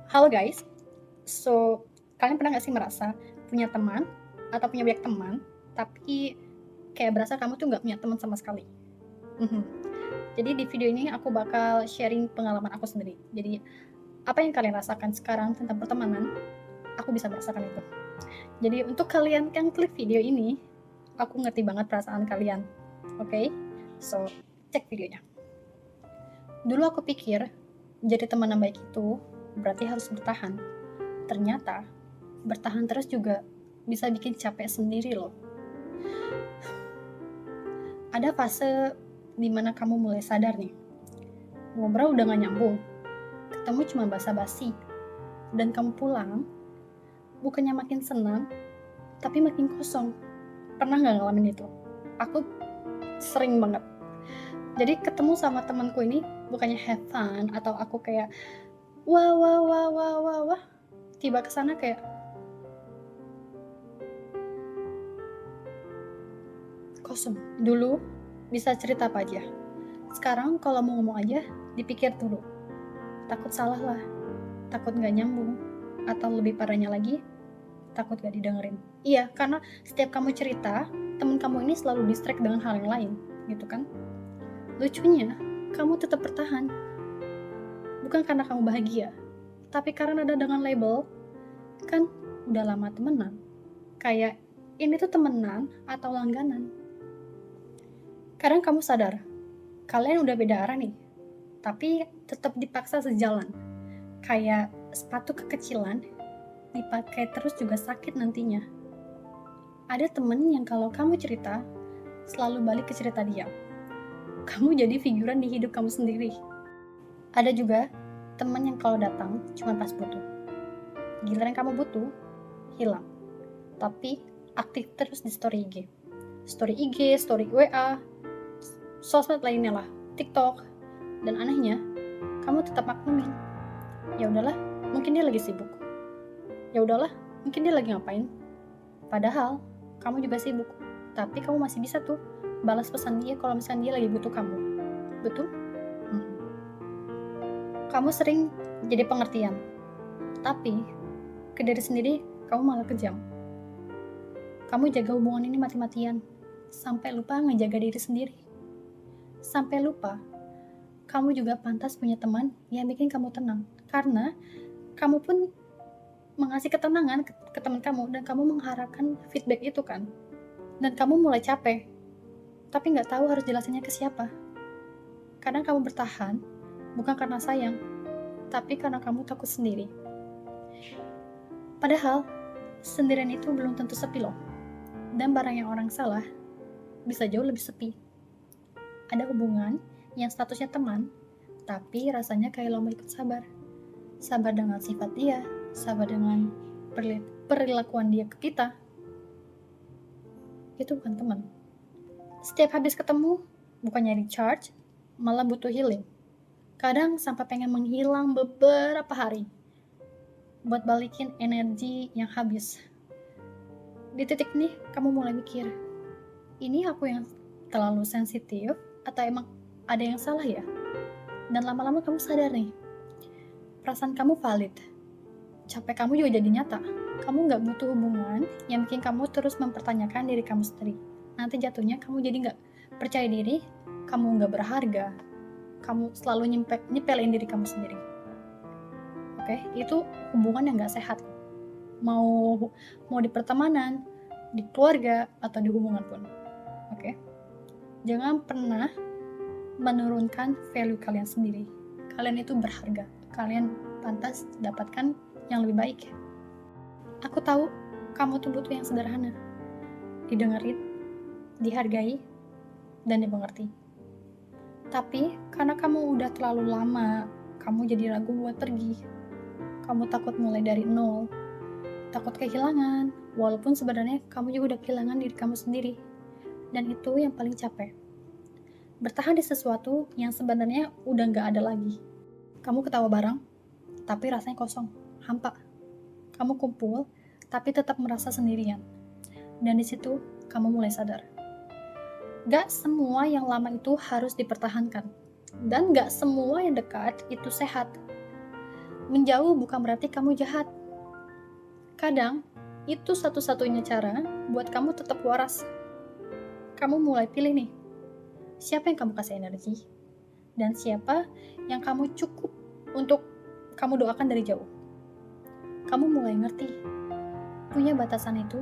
Halo guys, so kalian pernah gak sih merasa punya teman atau punya banyak teman, tapi kayak berasa kamu tuh gak punya teman sama sekali? Mhm. Jadi di video ini aku bakal sharing pengalaman aku sendiri. Jadi apa yang kalian rasakan sekarang tentang pertemanan, aku bisa merasakan itu. Jadi untuk kalian yang klik video ini, aku ngerti banget perasaan kalian. Oke? So, cek videonya. Dulu aku pikir jadi teman yang baik itu berarti harus bertahan. Ternyata bertahan terus juga bisa bikin capek sendiri loh. Ada fase dimana kamu mulai sadar nih, ngobrol udah gak nyambung, ketemu cuma basa-basi, dan kamu pulang, bukannya makin senang, tapi makin kosong. Pernah gak ngalamin itu? Aku sering banget. Jadi ketemu sama temanku ini bukannya have fun atau aku kayak wah wah wah wah wah wah, tiba kesana kayak kosong. Dulu bisa cerita apa aja. Sekarang kalau mau ngomong aja dipikir dulu. Takut salah lah, takut gak nyambung, atau lebih parahnya lagi, takut gak didengerin. Iya, karena setiap kamu cerita, temen kamu ini selalu distract dengan hal yang lain, gitu kan. Lucunya, kamu tetap bertahan. Bukan karena kamu bahagia, tapi karena ada dengan label, kan udah lama temenan. Kayak, ini tuh temenan atau langganan. Kadang kamu sadar, kalian udah beda arah nih, tapi tetap dipaksa sejalan. Kayak sepatu kekecilan, dipakai terus juga sakit nantinya. Ada temen yang kalau kamu cerita, selalu balik ke cerita dia. Kamu jadi figuran di hidup kamu sendiri. Ada juga temen yang kalau datang cuma pas butuh. Giliran kamu butuh, hilang. Tapi aktif terus di story IG. Story IG, story WA, sosmed lainnya lah, TikTok. Dan anehnya, kamu tetap maklumin. Ya udahlah, mungkin dia lagi sibuk. Ya udahlah, mungkin dia lagi ngapain. Padahal kamu juga sibuk, tapi kamu masih bisa tuh balas pesan dia kalau misalnya dia lagi butuh kamu. Betul? Kamu sering jadi pengertian, tapi ke diri sendiri kamu malah kejam. Kamu jaga hubungan ini mati-matian, sampai lupa ngejaga diri sendiri. Sampai lupa, kamu juga pantas punya teman yang bikin kamu tenang. Karena kamu pun mengasih ketenangan ke teman kamu, dan kamu mengharapkan feedback itu kan. Dan kamu mulai capek, tapi gak tahu harus jelasinnya ke siapa. Kadang kamu bertahan, bukan karena sayang, tapi karena kamu takut sendiri. Padahal, sendirian itu belum tentu sepi loh. Dan barang yang orang salah, bisa jauh lebih sepi. Ada hubungan yang statusnya teman, tapi rasanya kayak lomba ikut sabar. Sabar dengan sifat dia, sabar dengan perilakuan dia ke kita. Itu bukan teman. Setiap habis ketemu, bukannya recharge, malah butuh healing. Kadang sampai pengen menghilang beberapa hari buat balikin energi yang habis. Di titik ini, kamu mulai mikir, ini aku yang terlalu sensitif atau emang ada yang salah ya? Dan lama-lama kamu sadar nih, perasaan kamu valid. Capek kamu juga jadi nyata. Kamu gak butuh hubungan yang bikin kamu terus mempertanyakan diri kamu sendiri. Nanti jatuhnya kamu jadi gak percaya diri, kamu gak berharga, kamu selalu nyepelin diri kamu sendiri. Oke, itu hubungan yang gak sehat. Mau di pertemanan, di keluarga, atau di hubungan pun. Oke? Jangan pernah menurunkan value kalian sendiri. Kalian itu berharga. Kalian pantas dapatkan yang lebih baik. Aku tahu kamu tuh butuh yang sederhana. Didengerin, dihargai, dan dimengerti. Tapi karena kamu udah terlalu lama, kamu jadi ragu buat pergi. Kamu takut mulai dari nol. Takut kehilangan, walaupun sebenarnya kamu juga udah kehilangan diri kamu sendiri. Dan itu yang paling capek. Bertahan di sesuatu yang sebenarnya udah gak ada lagi. Kamu ketawa bareng, tapi rasanya kosong, hampa. Kamu kumpul, tapi tetap merasa sendirian. Dan di situ kamu mulai sadar. Gak semua yang lama itu harus dipertahankan. Dan gak semua yang dekat itu sehat. Menjauh bukan berarti kamu jahat. Kadang, itu satu-satunya cara buat kamu tetap waras. Kamu mulai pilih nih, siapa yang kamu kasih energi, dan siapa yang kamu cukup untuk kamu doakan dari jauh. Kamu mulai ngerti, punya batasan itu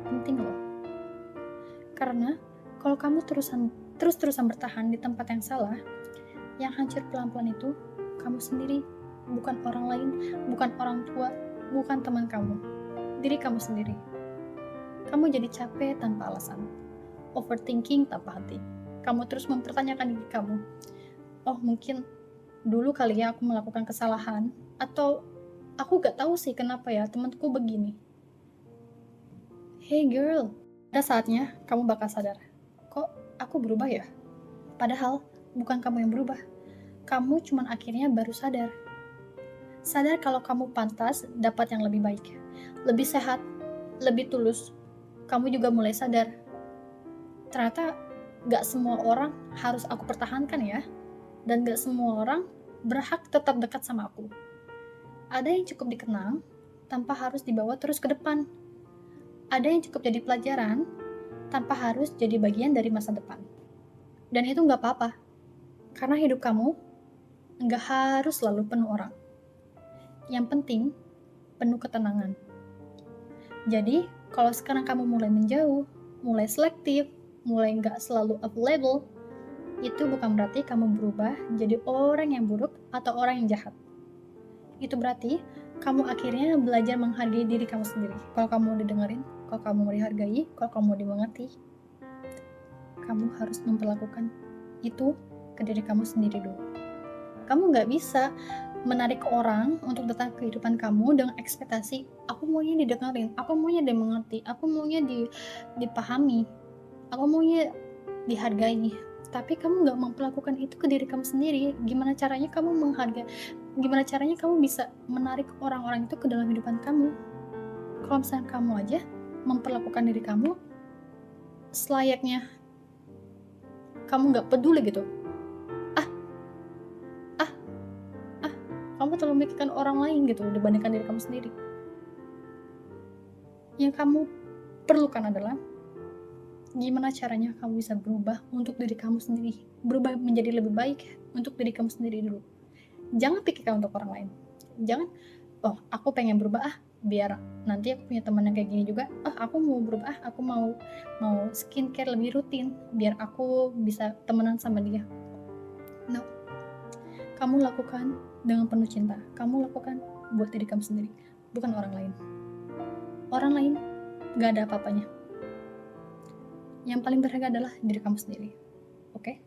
penting loh. Karena kalau kamu terus-terusan bertahan di tempat yang salah, yang hancur pelan-pelan itu kamu sendiri, bukan orang lain, bukan orang tua, bukan teman kamu, diri kamu sendiri. Kamu jadi capek tanpa alasan, overthinking tanpa hati. Kamu terus mempertanyakan diri kamu, oh mungkin dulu kali ya aku melakukan kesalahan, atau aku gak tahu sih kenapa ya temanku begini. Hey girl, ada saatnya kamu bakal sadar, kok aku berubah ya? Padahal bukan kamu yang berubah, kamu cuman akhirnya baru sadar. Sadar kalau kamu pantas dapat yang lebih baik, lebih sehat, lebih tulus. Kamu juga mulai sadar, ternyata gak semua orang harus aku pertahankan ya, dan gak semua orang berhak tetap dekat sama aku. Ada yang cukup dikenang tanpa harus dibawa terus ke depan. Ada yang cukup jadi pelajaran tanpa harus jadi bagian dari masa depan. Dan itu gak apa-apa, karena hidup kamu gak harus selalu penuh orang. Yang penting, penuh ketenangan. Jadi, kalau sekarang kamu mulai menjauh, mulai selektif, mulai gak selalu available, itu bukan berarti kamu berubah jadi orang yang buruk atau orang yang jahat. Itu berarti kamu akhirnya belajar menghargai diri kamu sendiri. Kalau kamu mau didengerin, kalau kamu mau dihargai, kalau kamu mau dimengerti, kamu harus memperlakukan itu ke diri kamu sendiri dulu. Kamu gak bisa menarik orang untuk datang ke kehidupan kamu dengan ekspektasi, aku maunya didengerin, aku maunya dimengerti, aku maunya dipahami, aku maunya dihargai. Tapi kamu gak memperlakukan itu ke diri kamu sendiri. Gimana caranya kamu menghargai? Gimana caranya kamu bisa menarik orang-orang itu ke dalam kehidupan kamu? Kalau misalnya kamu aja memperlakukan diri kamu selayaknya kamu gak peduli gitu. Kamu terlalu memikirkan orang lain gitu dibandingkan diri kamu sendiri. Yang kamu perlukan adalah gimana caranya kamu bisa berubah untuk diri kamu sendiri, berubah menjadi lebih baik untuk diri kamu sendiri dulu. Jangan pikirkan untuk orang lain. Jangan, oh aku pengen berubah biar nanti aku punya teman yang kayak gini juga. Aku mau berubah, aku mau skincare lebih rutin biar aku bisa temenan sama dia. No, kamu lakukan dengan penuh cinta. Kamu lakukan buat diri kamu sendiri, bukan orang lain. Orang lain gak ada apa-apanya. Yang paling berharga adalah diri kamu sendiri. Oke?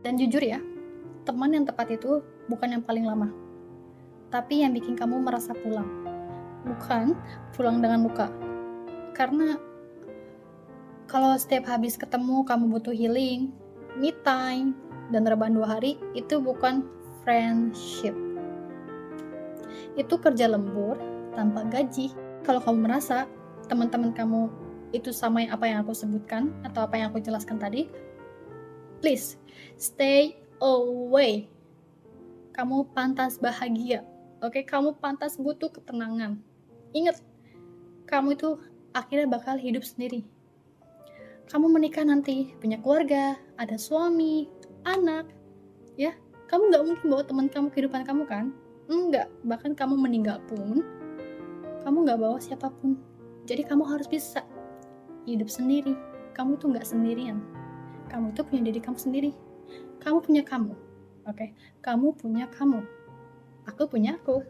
Dan jujur ya, teman yang tepat itu bukan yang paling lama, tapi yang bikin kamu merasa pulang. Bukan pulang dengan luka. Karena kalau setiap habis ketemu kamu butuh healing, me time, dan rebahan 2 hari, itu bukan friendship. Itu kerja lembur tanpa gaji. Kalau kamu merasa teman-teman kamu itu sama apa yang aku sebutkan atau apa yang aku jelaskan tadi, please stay away. Kamu pantas bahagia, oke? Kamu pantas butuh ketenangan. Ingat, kamu itu akhirnya bakal hidup sendiri. Kamu menikah nanti, punya keluarga, ada suami, anak, ya. Kamu gak mungkin bawa teman kamu ke kehidupan kamu kan? Enggak, bahkan kamu meninggal pun, kamu gak bawa siapapun. Jadi kamu harus bisa hidup sendiri. Kamu tuh gak sendirian. Kamu tuh punya diri kamu sendiri. Kamu punya kamu, oke? Kamu punya kamu. Aku punya aku.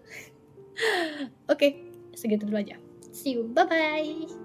Oke, segitu dulu aja. See you, bye-bye.